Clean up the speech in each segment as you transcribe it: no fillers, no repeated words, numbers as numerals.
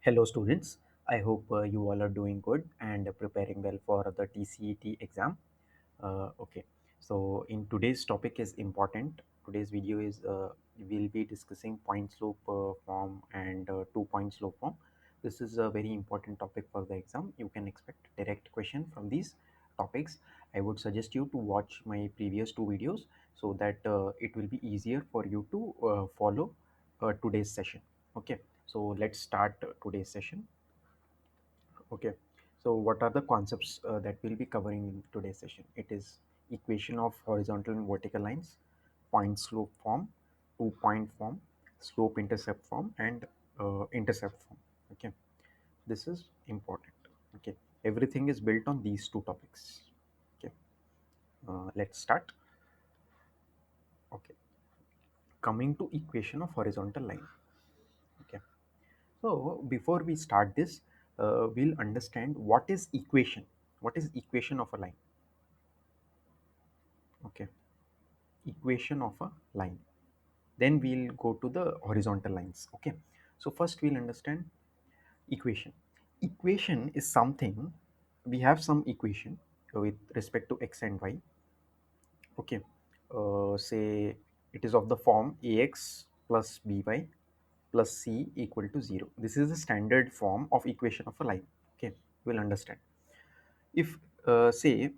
Hello students, I hope you all are doing good and preparing well for the DCET exam. Okay, so in today's topic is important. Today's video is we'll be discussing point slope form and 2 point slope form. This is a very important topic for the exam. You can expect direct question from these topics. I would suggest you to watch my previous two videos so that it will be easier for you to follow today's session. Okay, so let's start today's session. Okay, so what are the concepts that we'll be covering in today's session? It is equation of horizontal and vertical lines, point slope form, 2 point form, slope intercept form, and intercept form. Okay, this is important. Okay, everything is built on these two topics. Okay, let's start. Okay, coming to equation of horizontal line. Okay, so before we start this, we'll understand what is equation. What is equation of a line? Okay, equation of a line. Then we'll go to the horizontal lines. Okay, so first we'll understand equation. Equation is something, we have some equation with respect to x and y. Okay, say it is of the form ax plus by plus c equal to 0. This is the standard form of equation of a line. Okay, we'll understand. If say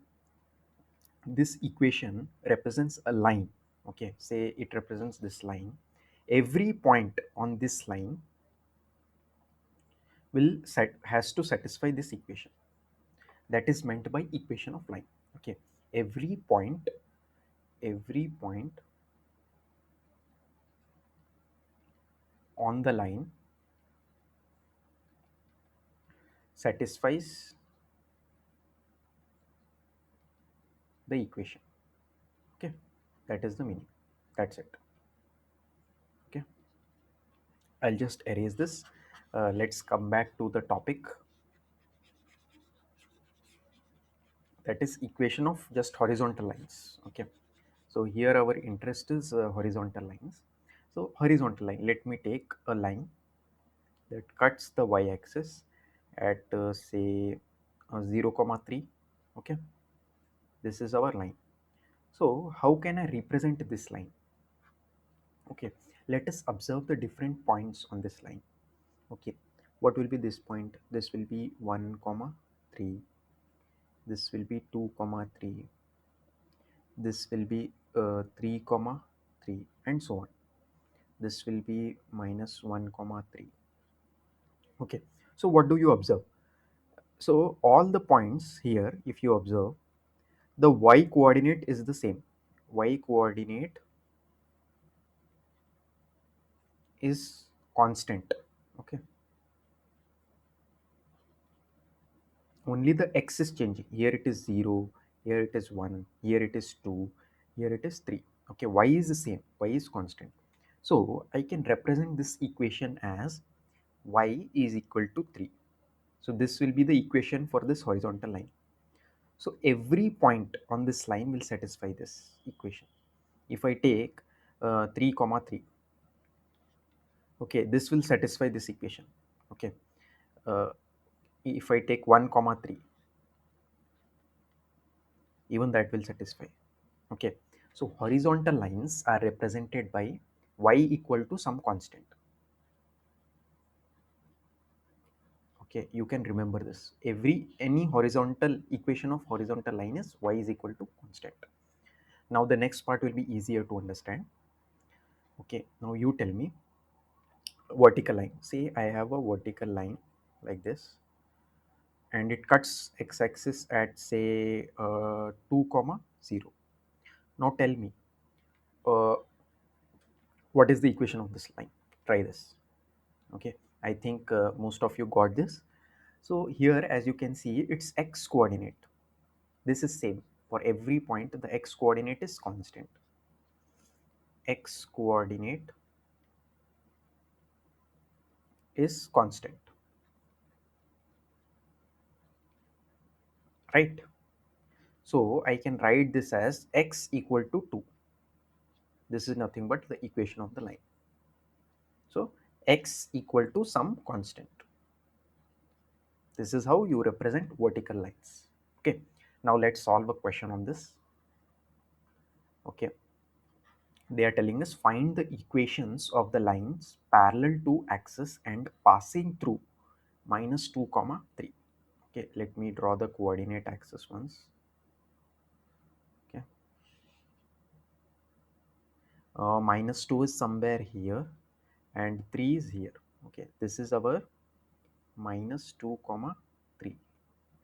this equation represents a line, okay, say it represents this line, every point on this line has to satisfy this equation. That is meant by equation of line. Okay, every point on the line satisfies the equation. Okay, that is the meaning. That's it. Okay, I'll just erase this. Let's come back to the topic, that is equation of just horizontal lines. Okay, so here our interest is horizontal lines. So horizontal line, let me take a line that cuts the y-axis at say 0 comma 3. Okay, this is our line. So how can I represent this line? Okay, let us observe the different points on this line. Okay, what will be this point? This will be 1 comma 3, this will be 2 comma 3, this will be 3 comma 3, and so on. This will be minus 1 comma 3. Okay, so what do you observe? So all the points here, if you observe, the y coordinate is the same. Y coordinate is constant. Okay, only the x is changing. Here it is 0, here it is 1, here it is 2, here it is 3. Okay, y is the same, y is constant. So I can represent this equation as y is equal to 3. So this will be the equation for this horizontal line. So every point on this line will satisfy this equation. If I take 3 comma 3, okay, this will satisfy this equation. Okay, uh, if I take 1 comma 3, even that will satisfy. Okay, so horizontal lines are represented by y equal to some constant. Okay, you can remember this. Any horizontal equation of horizontal line is y is equal to constant. Now the next part will be easier to understand. Okay, now you tell me, vertical line. See, I have a vertical line like this, and it cuts x-axis at say 2 comma 0. Now tell me, uh, what is the equation of this line? Try this. Okay, I think most of you got this. So here, as you can see, it's x coordinate. This is same for every point. The x coordinate is constant. X coordinate is constant, right? So I can write this as x equal to 2. This is nothing but the equation of the line. So x equal to some constant. This is how you represent vertical lines. Okay, now let's solve a question on this. Okay, they are telling us find the equations of the lines parallel to axis and passing through minus 2 comma 3. Okay, let me draw the coordinate axis once. Okay, minus 2 is somewhere here and 3 is here. Okay, this is our minus 2 comma 3,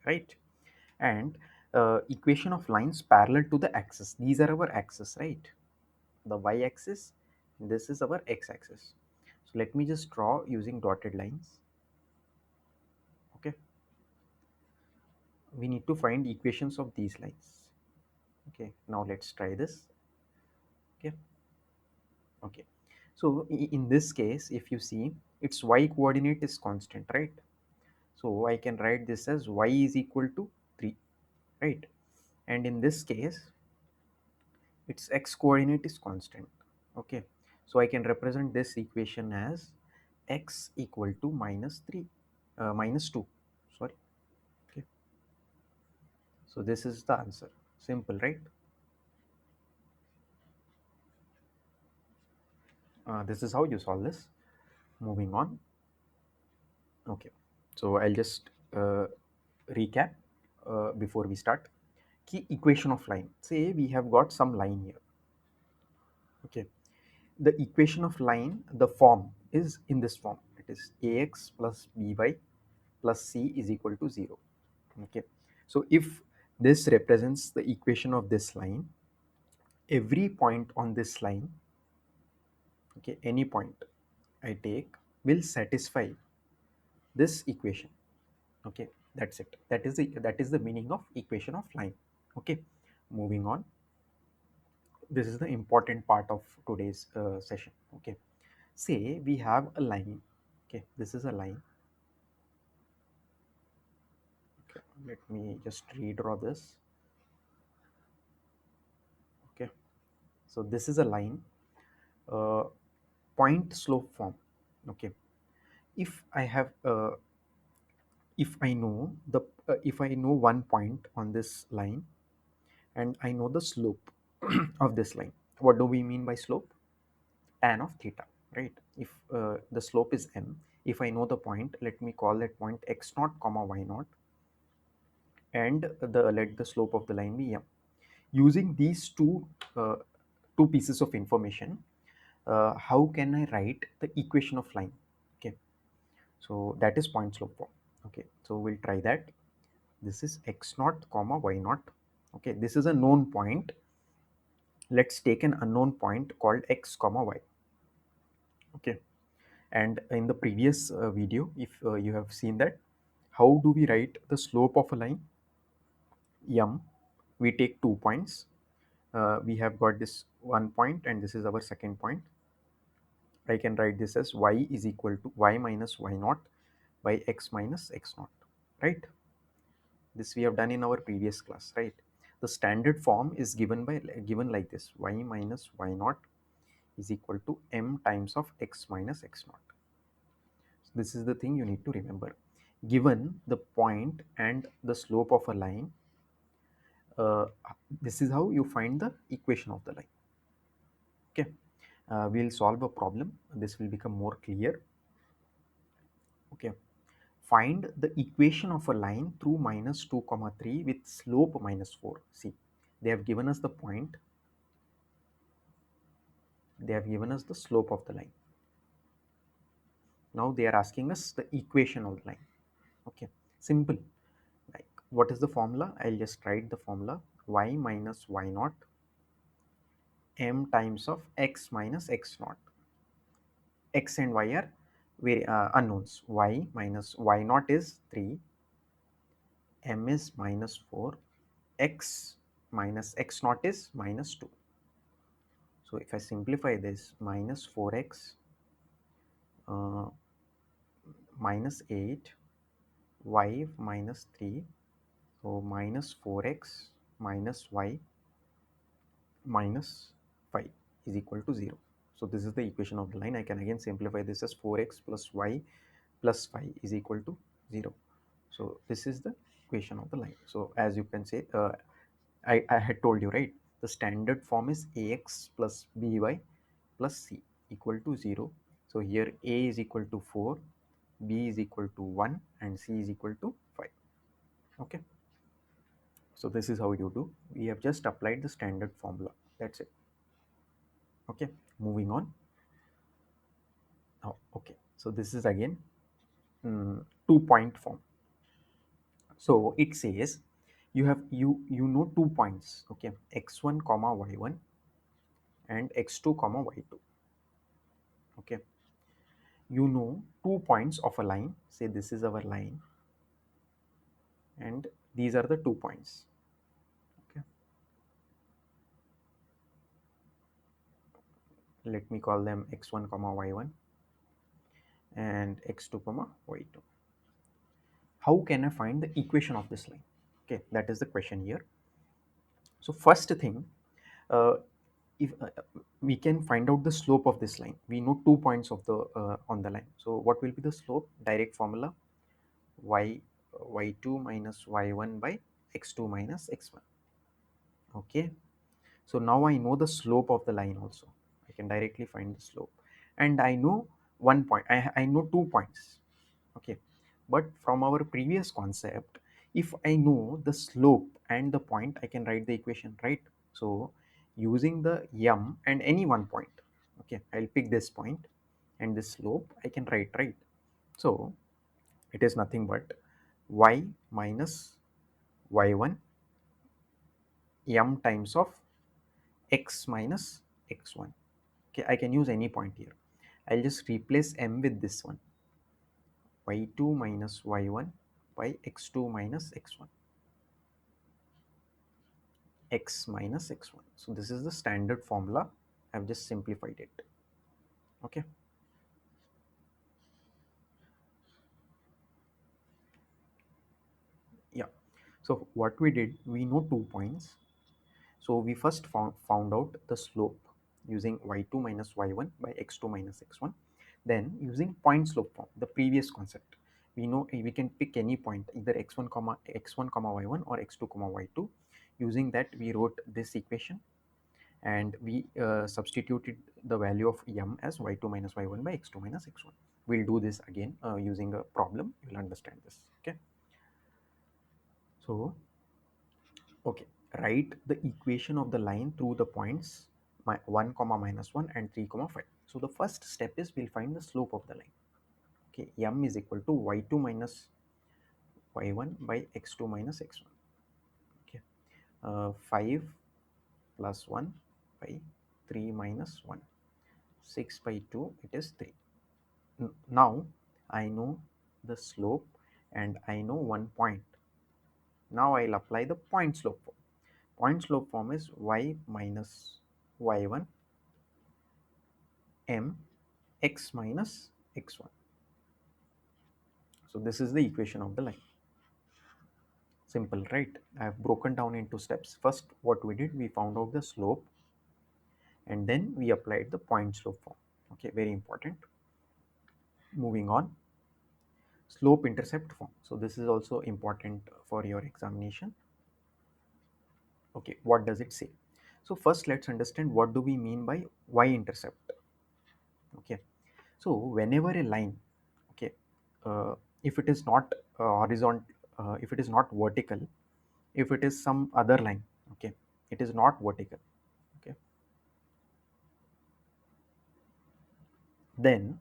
right? And equation of lines parallel to the axis, these are our axis, right? The y axis, this is our x axis. So let me just draw using dotted lines. Okay, we need to find equations of these lines. Okay, now let's try this. Okay, okay, so in this case, if you see, its y coordinate is constant, right? So I can write this as y is equal to 3, right? And in this case, its x coordinate is constant. Okay, so I can represent this equation as x equal to minus 3, minus 2, sorry. Okay, so this is the answer. Simple, right? This is how you solve this. Moving on. Okay, so I'll just recap before we start. Key equation of line. Say we have got some line here. Okay, the equation of line, the form is in this form. It is ax plus by plus c is equal to 0. Okay, so if this represents the equation of this line, every point on this line, okay, any point I take will satisfy this equation. Okay, that's it. That is the meaning of equation of line. Okay, moving on. This is the important part of today's session. Okay, say we have a line. Okay, this is a line. Okay, let me just redraw this. Okay, so this is a line, uh, point slope form. Okay, if I have if I know the if I know one point on this line and I know the slope of this line, what do we mean by slope? Tan of theta, right? If the slope is m, if I know the point, let me call that point x naught comma y naught, and let the slope of the line be m. Using these uh, two pieces of information, how can I write the equation of line? Okay, so that is point slope form. Okay, so we'll try that. This is x naught comma y naught. Okay, this is a known point. Let's take an unknown point called x comma y. Okay, and in the previous video, if you have seen that, how do we write the slope of a line? M, we take 2 points. We have got this one point and this is our second point. I can write this as y is equal to y minus y naught by x minus x naught, right? This we have done in our previous class, right? The standard form is given like this: y minus y naught is equal to m times of x minus x naught. So this is the thing you need to remember. Given the point and the slope of a line, uh, this is how you find the equation of the line. Okay, we'll solve a problem. This will become more clear. Okay, find the equation of a line through minus 2 comma 3 with slope minus 4. See, they have given us the point, they have given us the slope of the line. Now they are asking us the equation of the line. Okay, simple. Like, what is the formula? I'll just write the formula: y minus y naught m times of x minus x naught. X and y are very unknowns. Y minus y naught is 3, m is minus 4, x minus x naught is minus 2. So if I simplify this, minus 4x uh, minus 8, y minus 3, so minus 4x minus y minus 5 is equal to 0. So this is the equation of the line. I can again simplify this as 4x plus y plus 5 is equal to 0. So this is the equation of the line. So as you can say, I had told you, right, the standard form is ax plus by plus c equal to 0. So here a is equal to 4, b is equal to 1, and c is equal to 5. Okay, so this is how you do. We have just applied the standard formula, that's it. Okay, moving on. Oh, okay, so this is again 2-point form. So it says you know 2 points, okay, x1 comma y1 and x2 comma y2. Okay, you know 2 points of a line. Say this is our line and these are the 2 points. Okay, let me call them x1 comma y1 and x2 comma y2. How can I find the equation of this line? Okay, that is the question here. So first thing, uh, if we can find out the slope of this line. We know 2 points of the on the line. So what will be the slope? Direct formula, y y2 minus y1 by x2 minus x1. Okay, so now I know the slope of the line also. I can directly find the slope, and I know 1 point. I know 2 points. Okay, but from our previous concept, if I know the slope and the point, I can write the equation, right? So using the m and any 1 point, okay, I'll pick this point and this slope I can write, right? So it is nothing but y minus y1 m times of x minus x1. Okay, I can use any point here. I'll just replace m with this one, y2 minus y1 by x2 minus x1, x minus x1. So this is the standard formula. I've just simplified it. Okay, yeah. So what we did, we know 2 points. So we first found out the slope using y2 minus y1 by x2 minus x1. Then using point slope form, the previous concept, we know we can pick any point, either x1 comma y1 or x2 comma y2. Using that, we wrote this equation and we substituted the value of m as y2 minus y1 by x2 minus x1. We'll do this again using a problem. You'll understand this. Okay, so okay, write the equation of the line through the points 1 comma minus 1 and 3 comma 5. So the first step is we'll find the slope of the line. Okay, m is equal to y2 minus y1 by x2 minus x1. Okay, 5 plus 1 by 3 minus 1, 6 by 2, it is 3. Now I know the slope and I know 1 point. Now I'll apply the point slope form. Point slope form is y minus y1 m x minus x1. So this is the equation of the line. Simple, right? I have broken down into steps. First, what we did, we found out the slope and then we applied the point slope form. Okay, very important. Moving on, slope intercept form. So this is also important for your examination. Okay, what does it say? So first let's understand what do we mean by y-intercept. Okay, so whenever a line, okay, uh, if it is not horizontal, if it is not vertical, if it is some other line, okay, it is not vertical, okay, then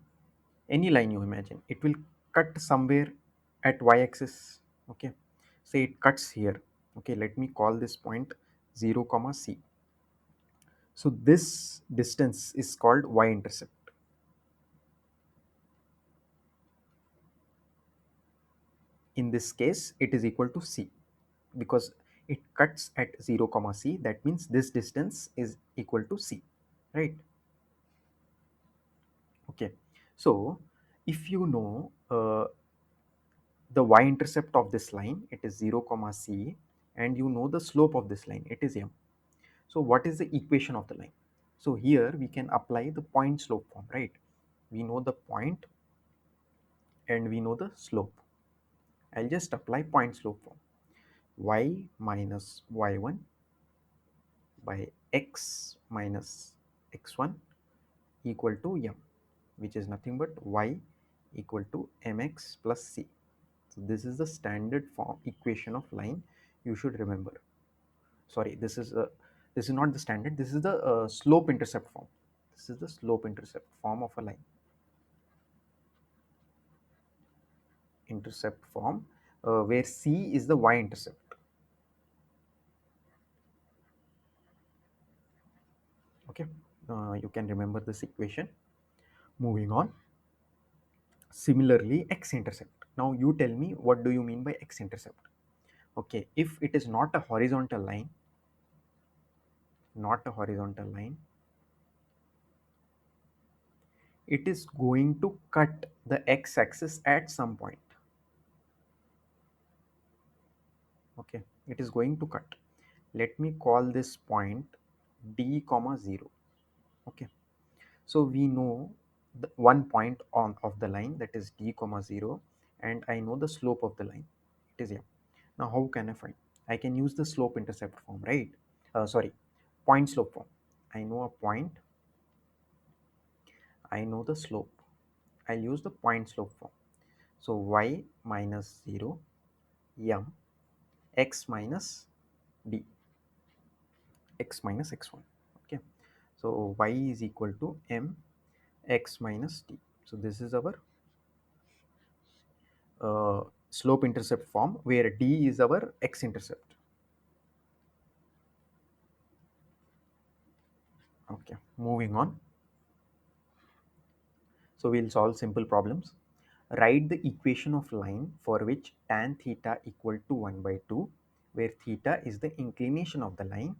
any line you imagine, it will cut somewhere at y-axis. Okay, say it cuts here. Okay, let me call this point 0 comma c. So this distance is called y-intercept. In this case it is equal to c because it cuts at 0 comma c. That means this distance is equal to c, right? Okay, so if you know the y-intercept of this line, it is 0 comma c, and you know the slope of this line, it is m. So what is the equation of the line? So here we can apply the point slope form, right? We know the point and we know the slope, I'll just apply point slope form. Y minus y1 by x minus x1 equal to m, which is nothing but y equal to mx plus c. So this is the standard form equation of line you should remember. Sorry, this is not the standard. This is the slope intercept form. This is the slope intercept form of a line. Intercept form where c is the y intercept. Okay, you can remember this equation. Moving on. Similarly, x intercept. Now you tell me, what do you mean by x intercept? Okay, if it is not a horizontal line, not a horizontal line, it is going to cut the x axis at some point. Okay, it is going to cut. Let me call this point d comma 0. Okay, so we know the one point on of the line, that is d comma 0, and I know the slope of the line, it is m. Now how can I find? I can use the slope intercept form, right? Sorry, point slope form. I know a point, I know the slope. I'll use the point slope form. So y minus 0 m x minus d, x minus x1. Okay, so y is equal to m x minus d. So this is our slope intercept form where d is our x intercept. Okay, moving on. So we'll solve simple problems. Write the equation of line for which tan theta equal to 1 by 2, where theta is the inclination of the line,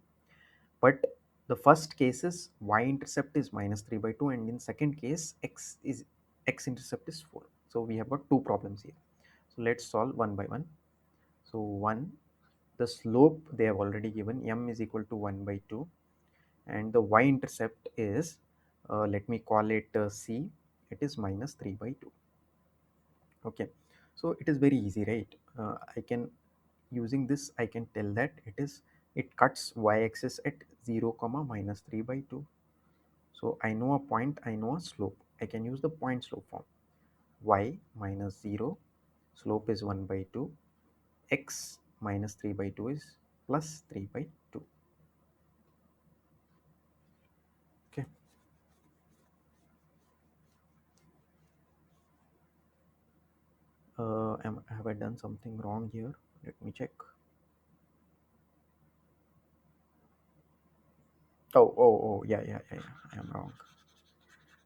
but the first case is y intercept is minus 3 by 2, and in second case x intercept is 4. So we have got two problems here. So let's solve one by one. So 1, the slope they have already given, m is equal to 1 by 2, and the y intercept is, let me call it c, it is minus 3 by 2. Okay, so it is very easy, right? I can, using this I can tell that it cuts y axis at 0 comma minus 3 by 2. So I know a point, I know a slope. I can use the point slope form. Y minus 0, slope is 1 by 2, x minus 3 by 2 is plus 3 by 2. Okay, have I done something wrong here? Let me check. Oh, yeah, I am wrong.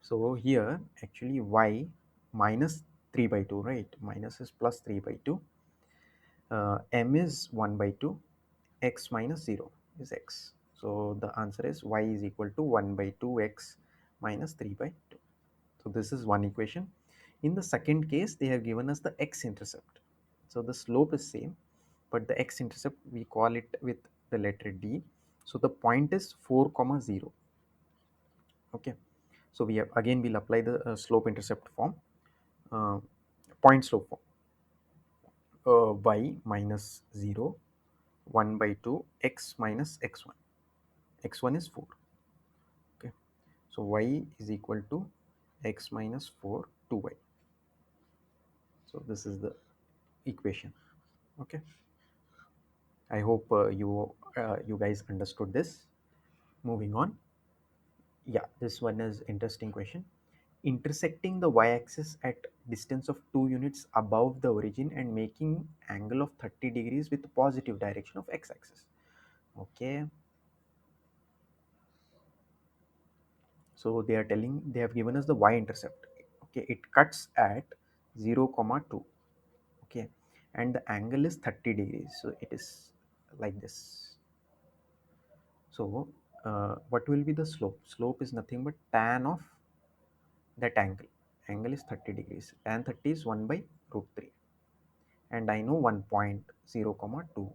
So here actually y minus 3 by 2, right? Minus is plus 3 by 2. M is 1 by 2. X minus 0 is x. So the answer is y is equal to 1 by 2x minus 3 by 2. So this is one equation. In the second case, they have given us the x intercept. So the slope is same, but the x intercept we call it with the letter d. So the point is 4 comma 0. Okay, so we have, again we'll apply the slope intercept form, uh, point slope form. Y minus 0, 1 by 2 x minus x1. x1 is 4. Okay, so y is equal to x minus 4 2y. So this is the equation. Okay, I hope you guys understood this. Moving on. Yeah, this one is interesting question. Intersecting the y-axis at distance of 2 units above the origin and making angle of 30 degrees with positive direction of x-axis. Okay, so they are telling, they have given us the y-intercept. Okay, it cuts at 0 comma 2. Okay, and the angle is 30 degrees, so it is like this. So what will be the slope? Slope is nothing but tan of that angle. Angle is 30 degrees. Tan 30 is 1 by root 3, and I know 1 point 0 comma 2.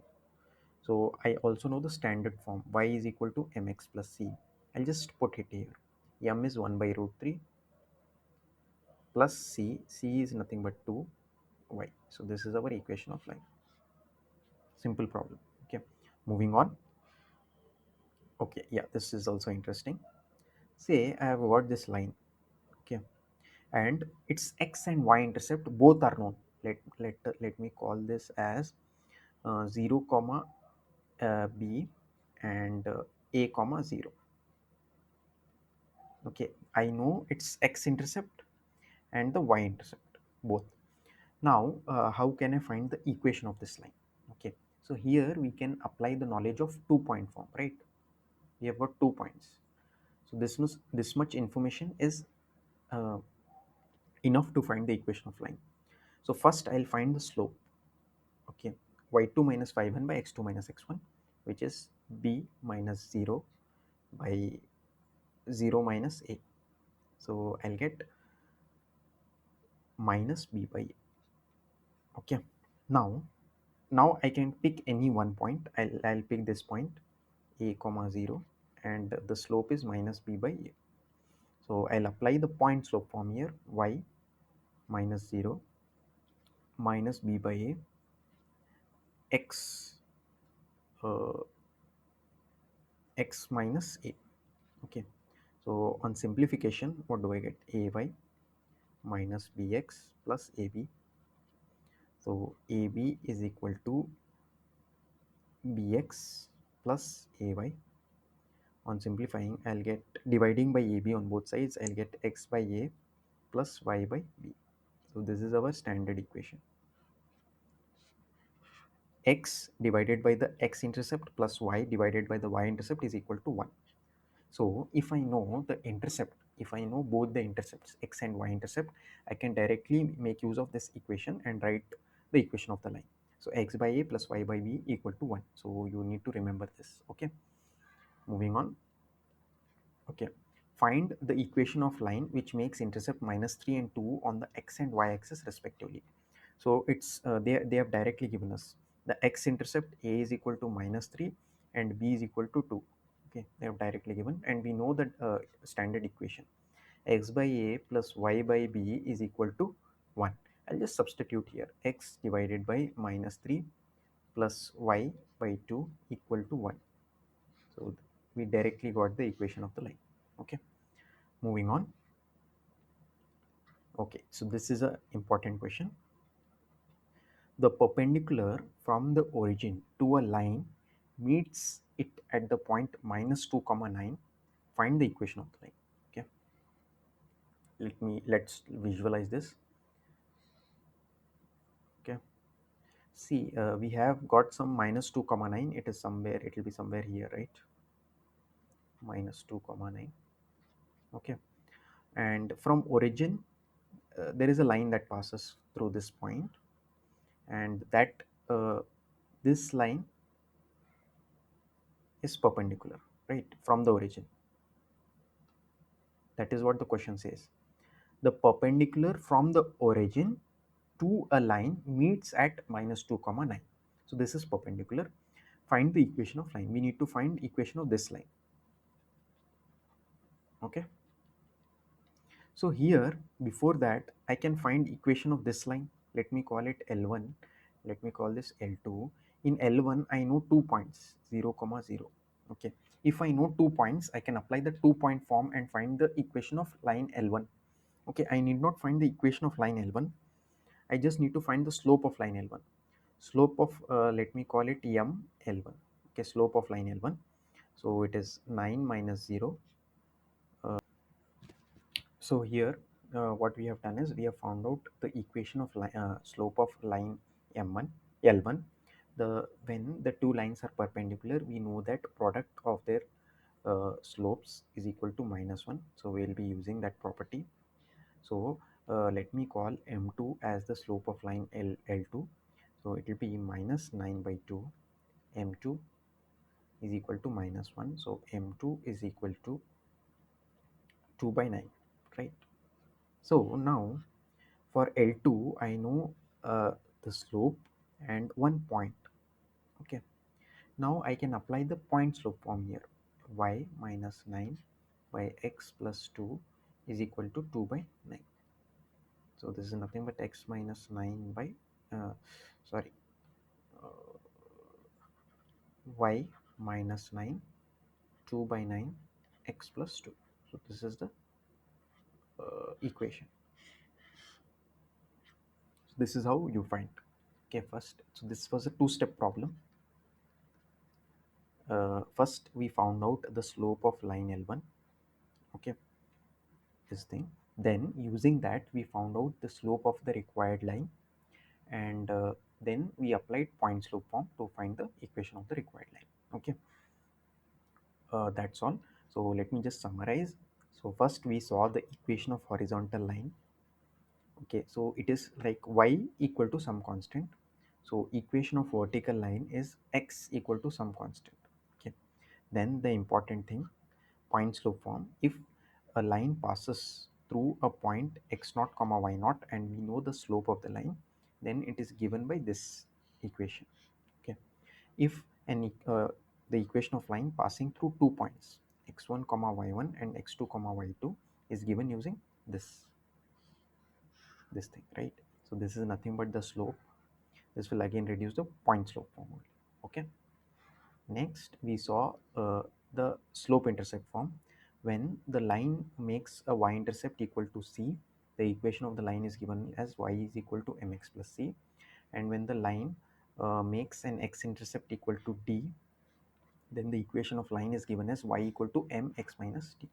So I also know the standard form, y is equal to mx plus c. I'll just put it here. M is 1 by root 3 plus c. C is nothing but 2. y. So this is our equation of line. Simple problem. Okay, moving on. Okay, yeah, this is also interesting. Say I have got this line. Okay, and its x and y intercept both are known. Let me call this as 0 comma b and a comma 0. Okay, I know its x intercept and the y intercept both. Now how can I find the equation of this line? Okay, so here we can apply the knowledge of 2 point form, right? We have got 2 points, so this much information is uh, enough to find the equation of line. So first I'll find the slope. Okay, y2 minus 5n by x2 minus x1, which is b minus 0 by 0 minus a. So I'll get minus b by a. Okay, now I can pick any one point. I'll pick this point a comma 0, and the slope is minus b by a. So I'll apply the point slope form here. Y minus 0 minus b by a, x uh, x minus a. Okay, so on simplification, what do I get? Ay minus bx plus ab. So ab is equal to bx plus ay. On simplifying, I'll get, dividing by ab on both sides, I'll get x by a plus y by b. So this is our standard equation. X divided by the x intercept plus y divided by the y intercept is equal to 1. So if I know the intercept, if I know both the intercepts, x and y intercept, I can directly make use of this equation and write the equation of the line. So x by a plus y by b equal to 1. So you need to remember this. Okay, moving on. Okay, find the equation of line which makes intercept minus 3 and 2 on the x and y axis respectively. So it's they have directly given us the x intercept. A is equal to minus 3 and b is equal to 2. Okay, they have directly given, and we know that standard equation x by a plus y by b is equal to 1. I'll just substitute here x divided by minus 3 plus y by 2 equal to 1. So we directly got the equation of the line. Okay, moving on. Okay, so this is a important question. The perpendicular from the origin to a line meets it at the point minus 2 comma 9. Find the equation of the line. Okay, let's visualize this. Okay, see, we have got some minus 2 comma 9. It is somewhere, it will be somewhere here, right? Minus 2 comma 9. Okay, and from origin there is a line that passes through this point, and that this line is perpendicular, right, from the origin. That is what the question says. The perpendicular from the origin to a line meets at minus 2 comma 9. So this is perpendicular. Find the equation of line. We need to find equation of this line. Okay, so here, before that, I can find equation of this line. Let me call it L1. Let me call this L2. In L1 I know 2 points, 0 comma 0. Okay, if I know 2 points, I can apply the 2 point form and find the equation of line L1. Okay, I need not find the equation of line L1. I just need to find the slope of line L1. Slope of, let me call it m L1. Okay, slope of line L1. So it is 9 minus 0. So here what we have done is we have found out the equation of slope of line m1 L1. When the two lines are perpendicular, we know that product of their slopes is equal to minus 1. So we will be using that property. So let me call m2 as the slope of line L2. So it will be minus 9 by 2. M2 is equal to minus 1. So m2 is equal to 2 by 9, right? So now for L2, I know the slope and one point. Okay, now I can apply the point slope form here. Y minus 9 by x plus 2 is equal to 2 by 9. So this is nothing but x minus 9 by uh, sorry uh, y minus 9, 2 by 9 x plus 2. So this is the equation. So this is how you find. Okay, first, so this was a two-step problem. First we found out the slope of line L1. Okay, this thing. Then using that we found out the slope of the required line, and then we applied point slope form to find the equation of the required line. Okay, that's all. So let me just summarize. So first we saw the equation of horizontal line. Okay, so it is like y equal to some constant. So equation of vertical line is x equal to some constant. Okay, then the important thing, point slope form. If a line passes through a point x naught comma y naught and we know the slope of the line, then it is given by this equation. Okay, if the equation of line passing through 2 points x1 comma y1 and x2 comma y2 is given using this thing, right? So this is nothing but the slope. This will again reduce the point slope form only. Okay, next we saw the slope intercept form. When the line makes a y-intercept equal to c, the equation of the line is given as y is equal to mx plus c. And when the line makes an x-intercept equal to d, then the equation of line is given as y equal to mx minus d.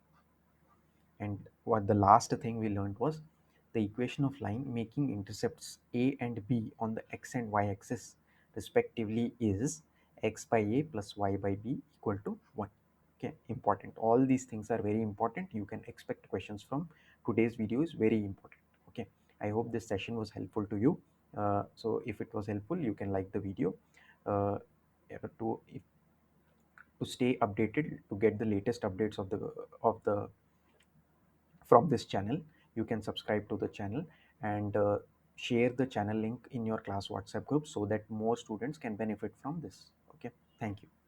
And what the last thing we learned was the equation of line making intercepts a and b on the x and y axis respectively is x by a plus y by b equal to 1. Okay, important. All these things are very important. You can expect questions from today's video is very important. Okay, I hope this session was helpful to you. So if it was helpful, you can like the video. Uh, to if, to stay updated to get the latest updates of the from this channel, you can subscribe to the channel and share the channel link in your class WhatsApp group so that more students can benefit from this. Okay, thank you.